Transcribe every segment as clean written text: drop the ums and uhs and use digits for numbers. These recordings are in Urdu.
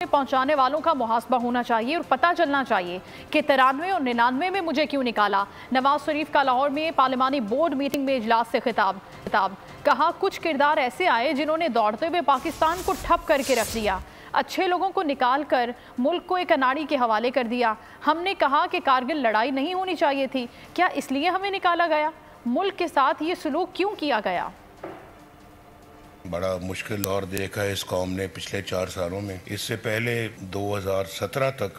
پہنچانے والوں کا محاسبہ ہونا چاہیے اور پتہ چلنا چاہیے کہ 93 اور 99 میں مجھے کیوں نکالا۔ نواز شریف کا لاہور میں پارلیمانی بورڈ میٹنگ میں اجلاس سے خطاب کہا کچھ کردار ایسے آئے جنہوں نے دوڑتے ہوئے پاکستان کو ٹھپ کر کے رکھ دیا، اچھے لوگوں کو نکال کر ملک کو ایک اناڑی کے حوالے کر دیا۔ ہم نے کہا کہ کارگل لڑائی نہیں ہونی چاہیے تھی، کیا اس لیے ہمیں نکالا گیا؟ ملک کے ساتھ یہ سلوک کیوں کیا گیا؟ بڑا مشکل دور دیکھا ہے اس قوم نے پچھلے 4 سالوں میں۔ اس سے پہلے 2017 تک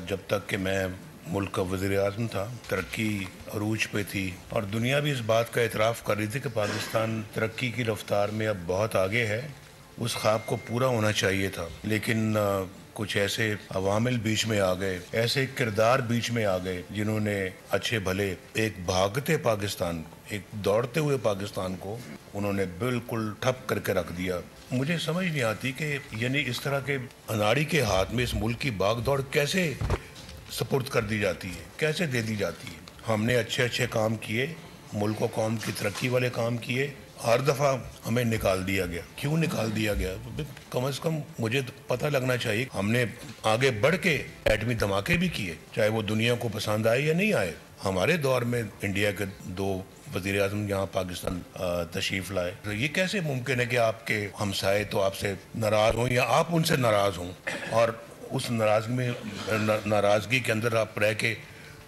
جب تک کہ میں ملک کا وزیر اعظم تھا، ترقی عروج پہ تھی اور دنیا بھی اس بات کا اعتراف کر رہی تھی کہ پاکستان ترقی کی رفتار میں اب بہت آگے ہے۔ اس خواب کو پورا ہونا چاہیے تھا، لیکن کچھ ایسے عوامل بیچ میں آ گئے، ایسے کردار بیچ میں آ گئے جنہوں نے اچھے بھلے ایک بھاگتے پاکستان کو، ایک دوڑتے ہوئے پاکستان کو انہوں نے بالکل ٹھپ کر کے رکھ دیا۔ مجھے سمجھ نہیں آتی کہ یعنی اس طرح کے اناڑی کے ہاتھ میں اس ملک کی باغ دوڑ کیسے سپرد کر دی جاتی ہے، کیسے دے دی جاتی ہے۔ ہم نے اچھے کام کیے، ملک و قوم کی ترقی والے کام کیے، ہر دفعہ ہمیں نکال دیا گیا۔ کیوں نکال دیا گیا؟ کم از کم مجھے پتہ لگنا چاہیے۔ ہم نے آگے بڑھ کے ایٹمی دھماکے بھی کیے، چاہے وہ دنیا کو پسند آئے یا نہیں آئے۔ ہمارے دور میں انڈیا کے 2 وزیر اعظم یہاں پاکستان تشریف لائے۔ تو یہ کیسے ممکن ہے کہ آپ کے ہمسائے تو آپ سے ناراض ہوں یا آپ ان سے ناراض ہوں، اور اس ناراضگی کے اندر آپ رہ کے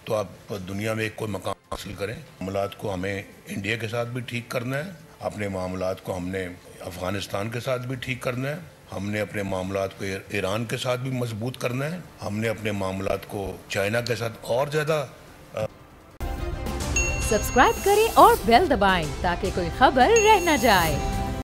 تو آپ دنیا میں ایک کوئی مقام حاصل کریں۔ معاملات کو ہمیں انڈیا کے ساتھ بھی ٹھیک کرنا ہے، اپنے معاملات کو ہم نے افغانستان کے ساتھ بھی ٹھیک کرنا ہے، ہم نے اپنے معاملات کو ایران کے ساتھ بھی مضبوط کرنا ہے، ہم نے اپنے معاملات کو چائنا کے ساتھ اور زیادہ۔ سبسکرائب کریں اور بیل دبائیں تاکہ کوئی خبر رہ نہ جائے۔